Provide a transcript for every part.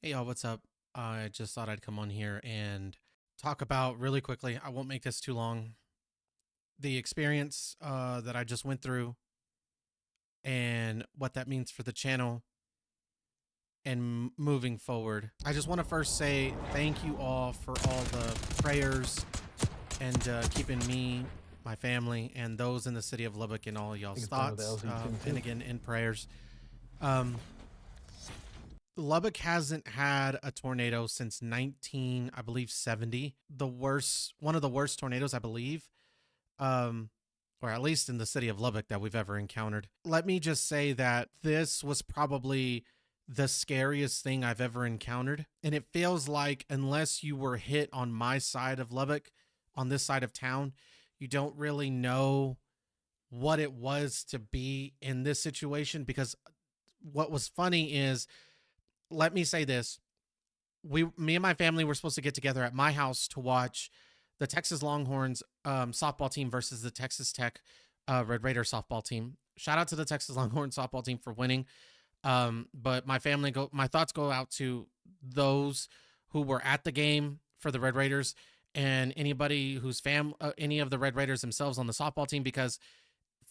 Hey y'all, what's up? I just thought I'd come on here and talk about really quickly. I won't make this too long. The experience that I just went through and what that means for the channel and moving forward. I just want to first say thank you all for all the prayers and keeping me, my family, and those in the city of Lubbock in all I think y'all's it's done with the thoughts, LZ10 and too. again in prayers. Um, Lubbock hasn't had a tornado since 19, I believe 70. One of the worst tornadoes, I believe, um, or at least in the city of Lubbock that we've ever encountered. Let me just say that this was probably the scariest thing I've ever encountered. And it feels like unless you were hit on my side of Lubbock, on this side of town, you don't really know what it was to be in this situation. Because what was funny is, let me say this, me and my family were supposed to get together at my house to watch the Texas Longhorns softball team versus the Texas Tech Red Raider softball team. Shout out to the Texas Longhorns softball team for winning. But my thoughts go out to those who were at the game for the Red Raiders and anybody whose any of the Red Raiders themselves on the softball team, because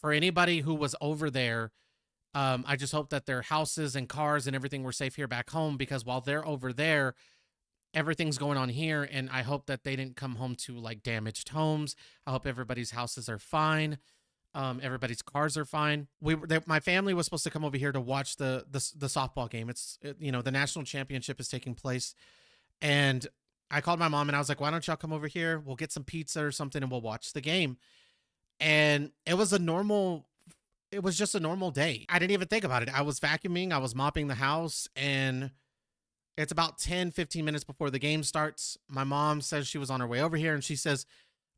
for anybody who was over there, I just hope that their houses and cars and everything were safe here back home, because while they're over there, everything's going on here. And I hope that they didn't come home to like damaged homes. I hope everybody's houses are fine. Everybody's cars are fine. My family was supposed to come over here to watch the softball game. The national championship is taking place, and I called my mom and I was like, "Why don't y'all come over here? We'll get some pizza or something and we'll watch the game." And it was just a normal day. I didn't even think about it. I was vacuuming, I was mopping the house, and it's about 10, 15 minutes before the game starts. My mom says she was on her way over here and she says,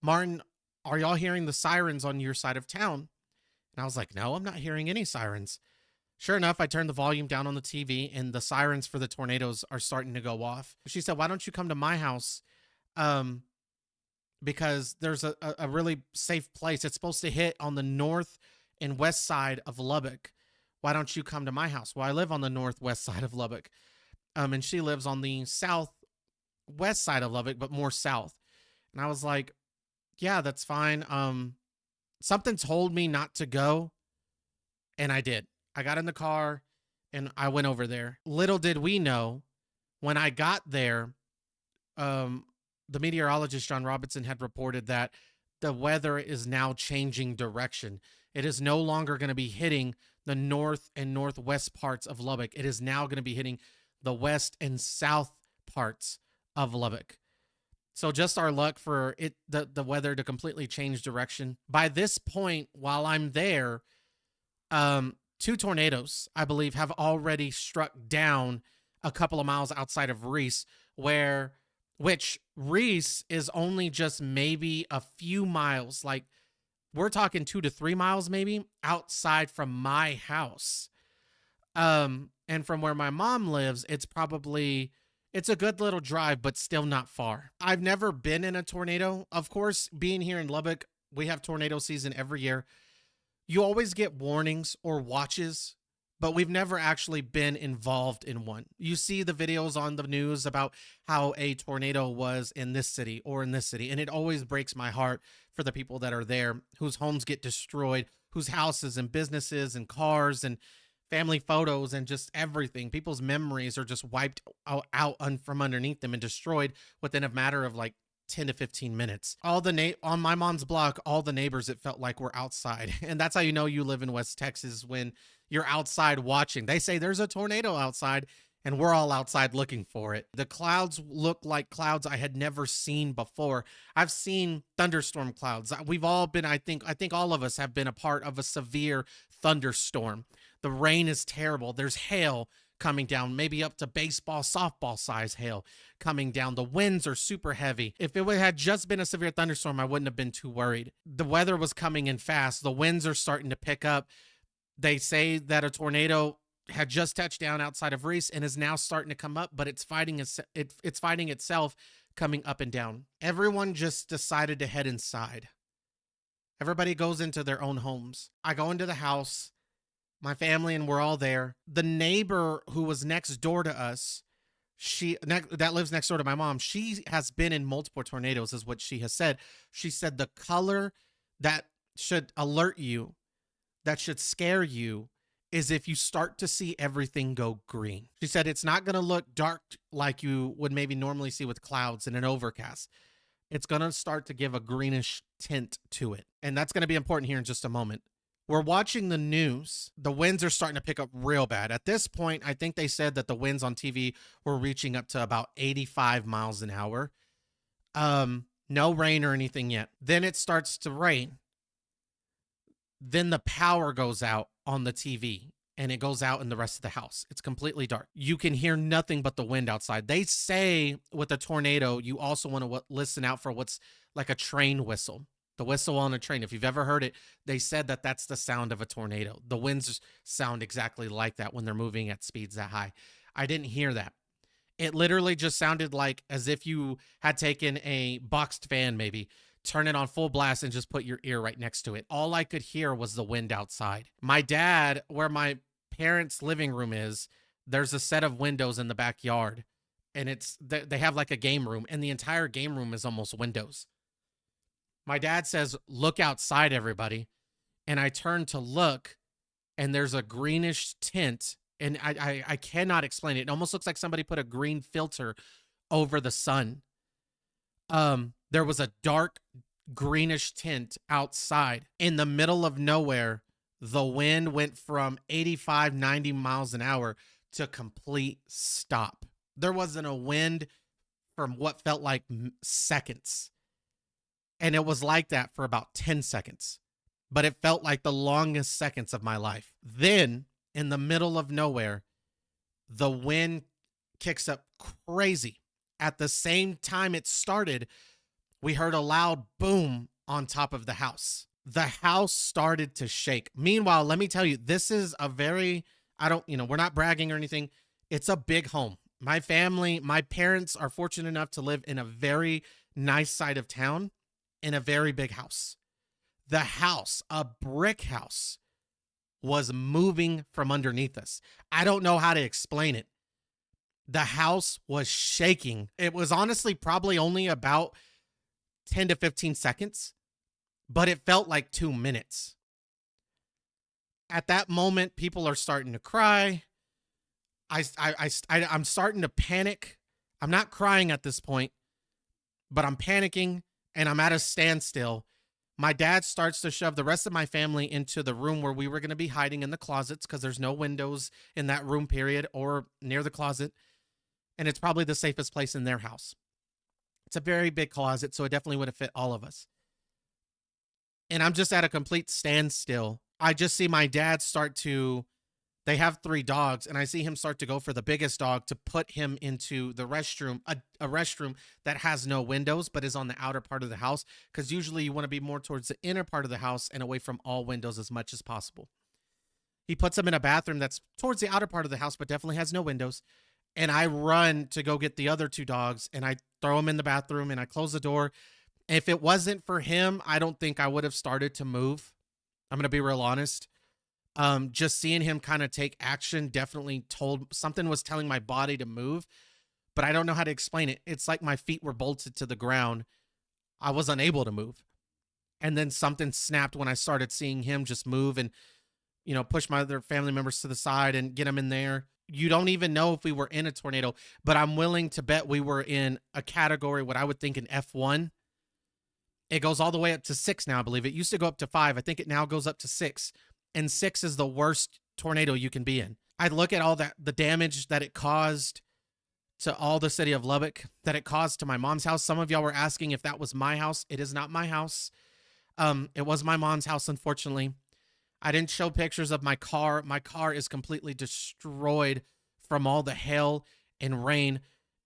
"Martin, are y'all hearing the sirens on your side of town?" And I was like, "No, I'm not hearing any sirens." Sure enough, I turned the volume down on the TV and the sirens for the tornadoes are starting to go off. She said, "Why don't you come to my house? Um, because there's a really safe place. It's supposed to hit on the north and west side of Lubbock. Why don't you come to my house?" Well, I live on the northwest side of Lubbock. And she lives on the southwest side of Lubbock, but more south. And I was like, "Yeah, that's fine." Something told me not to go, and I did. I got in the car and I went over there. Little did we know, when I got there, um, the meteorologist John Robinson had reported that the weather is now changing direction. It is no longer going to be hitting the north and northwest parts of Lubbock. It is now going to be hitting the west and south parts of Lubbock. So just our luck for the weather to completely change direction. By this point, while I'm there, two tornadoes, I believe, have already struck down a couple of miles outside of Reese, which Reese is only just maybe a few miles, like we're talking 2 to 3 miles maybe outside from my house. And from where my mom lives, it's a good little drive, but still not far. I've never been in a tornado. Of course, being here in Lubbock, we have tornado season every year. You always get warnings or watches, but we've never actually been involved in one. You see the videos on the news about how a tornado was in this city or in this city, and it always breaks my heart for the people that are there, whose homes get destroyed, whose houses and businesses and cars and family photos and just everything. People's memories are just wiped out from underneath them and destroyed within a matter of like 10 to 15 minutes. On my mom's block, all the neighbors, it felt like, were outside. And that's how you know you live in West Texas, when you're outside watching. They say there's a tornado outside and we're all outside looking for it. The clouds look like clouds I had never seen before. I've seen thunderstorm clouds. We've all been, I think all of us have been a part of a severe thunderstorm. The rain is terrible. There's hail coming down, maybe up to baseball, softball size hail coming down. The winds are super heavy. If it had just been a severe thunderstorm, I wouldn't have been too worried. The weather was coming in fast. The winds are starting to pick up. They say that a tornado had just touched down outside of Reese and is now starting to come up, but it's fighting itself coming up and down. Everyone just decided to head inside. Everybody goes into their own homes. I go into the house, my family, and we're all there. The neighbor who was next door to us, that lives next door to my mom. She has been in multiple tornadoes, is what she has said. She said the color that should alert you, that should scare you, is if you start to see everything go green. She said it's not going to look dark like you would maybe normally see with clouds and an overcast. It's going to start to give a greenish tint to it. And that's going to be important here in just a moment. We're watching the news. The winds are starting to pick up real bad. At this point, I think they said that the winds on TV were reaching up to about 85 miles an hour. No rain or anything yet. Then it starts to rain. Then the power goes out on the TV and it goes out in the rest of the house. It's completely dark. You can hear nothing but the wind outside. They say with a tornado, you also want to listen out for what's like a train whistle. The whistle on a train. If you've ever heard it, they said that that's the sound of a tornado. The winds sound exactly like that when they're moving at speeds that high. I didn't hear that. It literally just sounded like as if you had taken a boxed fan, maybe, turn it on full blast and just put your ear right next to it. All I could hear was the wind outside. My dad, where my parents' living room is, there's a set of windows in the backyard, and they have like a game room, and the entire game room is almost windows. My dad says, "Look outside, everybody." And I turn to look, and there's a greenish tint, and I cannot explain it. It almost looks like somebody put a green filter over the sun. There was a dark greenish tint outside. In the middle of nowhere, the wind went from 85, 90 miles an hour to complete stop. There wasn't a wind from what felt like seconds. And it was like that for about 10 seconds. But it felt like the longest seconds of my life. Then, in the middle of nowhere, the wind kicks up crazy. At the same time it started, we heard a loud boom on top of the house. The house started to shake. Meanwhile, let me tell you, this is a very, we're not bragging or anything. It's a big home. My family, my parents are fortunate enough to live in a very nice side of town in a very big house. The house, a brick house, was moving from underneath us. I don't know how to explain it. The house was shaking. It was honestly probably only about 10 to 15 seconds, but it felt like 2 minutes. At that moment, people are starting to cry. I'm starting to panic. I'm not crying at this point, but I'm panicking and I'm at a standstill. My dad starts to shove the rest of my family into the room where we were going to be hiding in the closets because there's no windows in that room period or near the closet. And it's probably the safest place in their house. It's a very big closet, so it definitely would have fit all of us. And I'm just at a complete standstill. I just see my dad they have 3 dogs, and I see him start to go for the biggest dog to put him into the restroom, a restroom that has no windows, but is on the outer part of the house, because usually you want to be more towards the inner part of the house and away from all windows as much as possible. He puts him in a bathroom that's towards the outer part of the house, but definitely has no windows. And I run to go get the other 2 dogs, and I throw them in the bathroom, and I close the door. If it wasn't for him, I don't think I would have started to move. I'm going to be real honest. Just seeing him kind of take action definitely something was telling my body to move, but I don't know how to explain it. It's like my feet were bolted to the ground. I was unable to move. And then something snapped when I started seeing him just move and, push my other family members to the side and get them in there. You don't even know if we were in a tornado, but I'm willing to bet we were in a category, what I would think an F1. It goes all the way up to 6 now, I believe. It used to go up to 5. I think it now goes up to 6. And 6 is the worst tornado you can be in. I look at all the damage that it caused to all the city of Lubbock, that it caused to my mom's house. Some of y'all were asking if that was my house. It is not my house. It was my mom's house, unfortunately. I didn't show pictures of my car. My car is completely destroyed from all the hail and rain.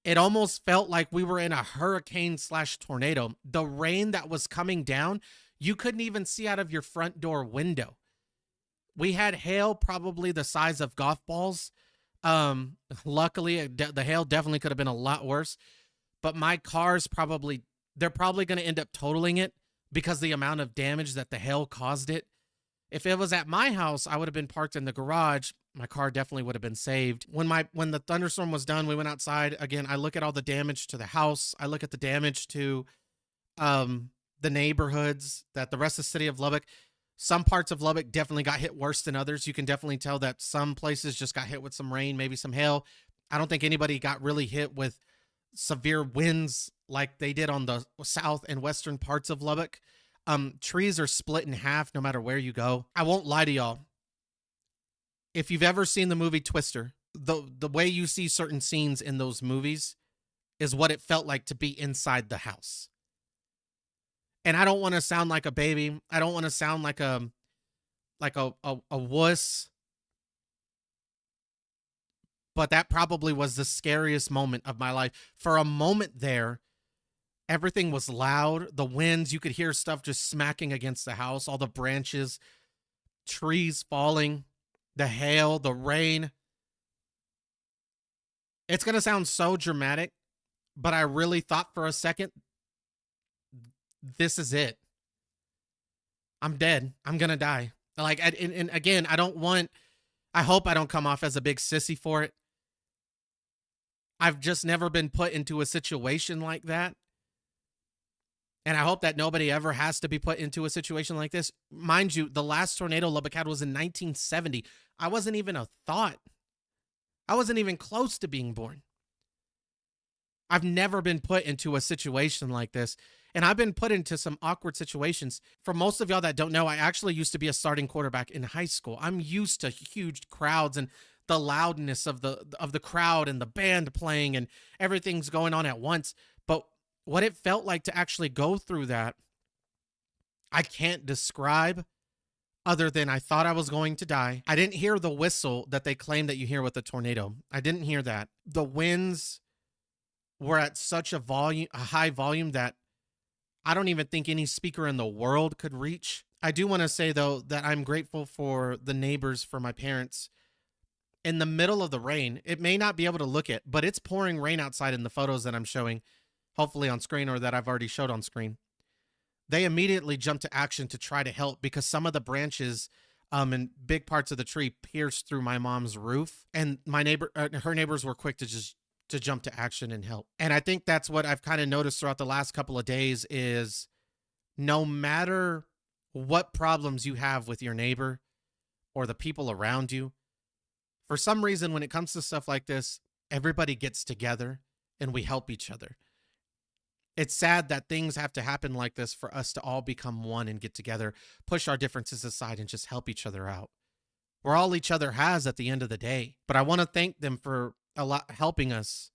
It almost felt like we were in a hurricane/tornado. The rain that was coming down, you couldn't even see out of your front door window. We had hail probably the size of golf balls. Luckily, the hail definitely could have been a lot worse. But my car's they're probably going to end up totaling it because the amount of damage that the hail caused it. If it was at my house, I would have been parked in the garage. My car definitely would have been saved. When the thunderstorm was done, we went outside. Again, I look at all the damage to the house. I look at the damage to um the neighborhoods, that the rest of the city of Lubbock. Some parts of Lubbock definitely got hit worse than others. You can definitely tell that some places just got hit with some rain, maybe some hail. I don't think anybody got really hit with severe winds like they did on the south and western parts of Lubbock. Trees are split in half no matter where you go. I won't lie to y'all. If you've ever seen the movie Twister, the way you see certain scenes in those movies is what it felt like to be inside the house. And I don't want to sound like a baby. I don't want to sound like a wuss, but that probably was the scariest moment of my life. For a moment there, everything was loud. The winds, you could hear stuff just smacking against the house, all the branches, trees falling, the hail, the rain. It's going to sound so dramatic, but I really thought for a second, this is it. I'm dead. I'm going to die. Like, and again, I hope I don't come off as a big sissy for it. I've just never been put into a situation like that. And I hope that nobody ever has to be put into a situation like this. Mind you, the last tornado Lubbock had was in 1970. I wasn't even a thought. I wasn't even close to being born. I've never been put into a situation like this. And I've been put into some awkward situations. For most of y'all that don't know, I actually used to be a starting quarterback in high school. I'm used to huge crowds and the loudness of the crowd and the band playing and everything's going on at once. But what it felt like to actually go through that, I can't describe, other than I thought I was going to die. I didn't hear the whistle that they claim that you hear with a tornado. I didn't hear that. The winds were at such a high volume that I don't even think any speaker in the world could reach. I do want to say, though, that I'm grateful for the neighbors, for my parents. In the middle of the rain, it may not be able to look at, but it's pouring rain outside in the photos that I'm showing, hopefully on screen, or that I've already showed on screen. They immediately jumped to action to try to help, because some of the branches and big parts of the tree pierced through my mom's roof, and her neighbors were quick to jump to action and help. And I think that's what I've kind of noticed throughout the last couple of days is, no matter what problems you have with your neighbor or the people around you, for some reason, when it comes to stuff like this, everybody gets together and we help each other. It's sad that things have to happen like this for us to all become one and get together, push our differences aside, and just help each other out. We're all each other has at the end of the day. But I want to thank them for a lot helping us,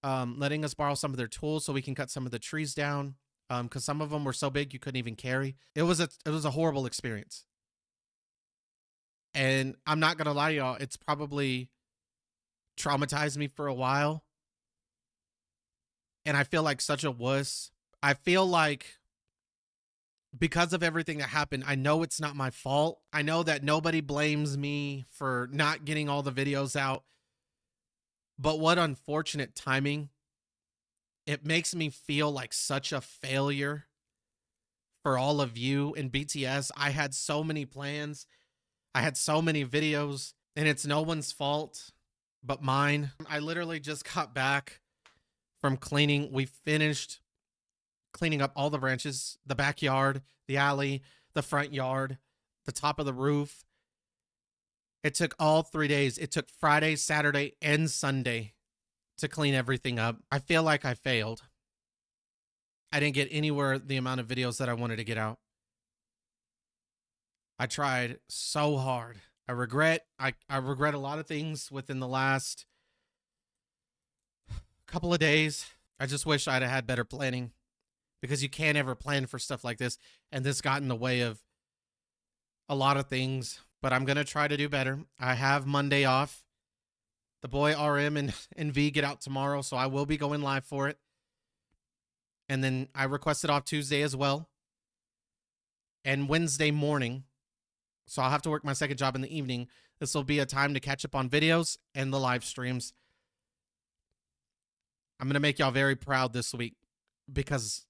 letting us borrow some of their tools so we can cut some of the trees down, because some of them were so big you couldn't even carry. It was a horrible experience. And I'm not going to lie to y'all, it's probably traumatized me for a while. And I feel like such a wuss. I feel like because of everything that happened, I know it's not my fault. I know that nobody blames me for not getting all the videos out. But what unfortunate timing. It makes me feel like such a failure for all of you in BTS. I had so many plans. I had so many videos, and it's no one's fault but mine. I literally just got back from cleaning. We finished cleaning up all the branches, the backyard, the alley, the front yard, the top of the roof. It took all 3 days. It took Friday, Saturday, and Sunday to clean everything up. I feel like I failed. I didn't get anywhere the amount of videos that I wanted to get out. I tried so hard. I regret a lot of things within the last couple of days. I just wish I'd have had better planning, because you can't ever plan for stuff like this. And this got in the way of a lot of things, but I'm going to try to do better. I have Monday off. The boy RM and V get out tomorrow, so I will be going live for it. And then I requested off Tuesday as well, and Wednesday morning. So I'll have to work my second job in the evening. This will be a time to catch up on videos and the live streams. I'm going to make y'all very proud this week, because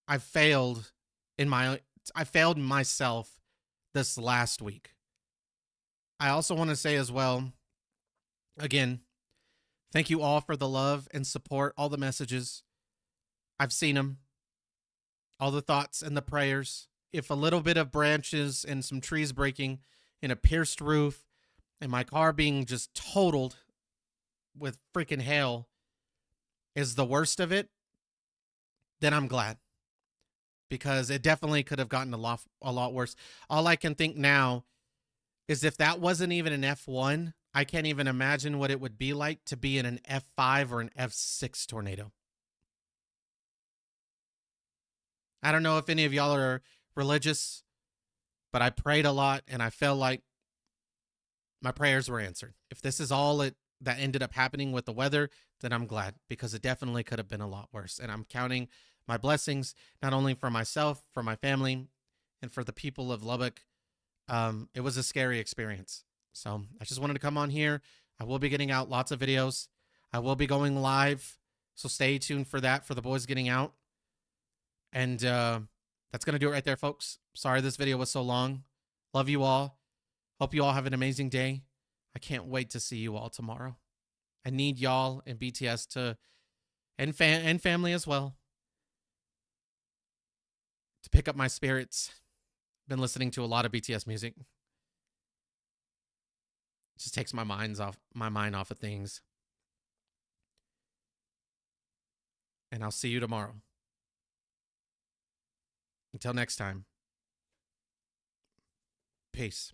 I failed myself this last week. I also want to say as well, again, thank you all for the love and support, all the messages. I've seen them, all the thoughts and the prayers. If a little bit of branches and some trees breaking and a pierced roof and my car being just totaled with freaking hail is the worst of it, then I'm glad, because it definitely could have gotten a lot worse. All I can think now is if that wasn't even an F1, I can't even imagine what it would be like to be in an F5 or an F6 tornado. I don't know if any of y'all are religious, but I prayed a lot and I felt like my prayers were answered. If this is all that ended up happening with the weather, then I'm glad, because it definitely could have been a lot worse. And I'm counting my blessings, not only for myself, for my family, and for the people of Lubbock. It was a scary experience. So I just wanted to come on here. I will be getting out lots of videos. I will be going live. So stay tuned for that, for the boys getting out. And that's going to do it right there, folks. Sorry this video was so long. Love you all. Hope you all have an amazing day. I can't wait to see you all tomorrow. I need y'all and BTS to, and family as well, to pick up my spirits. Been listening to a lot of BTS music. It just takes my mind off of things. And I'll see you tomorrow. Until next time. Peace.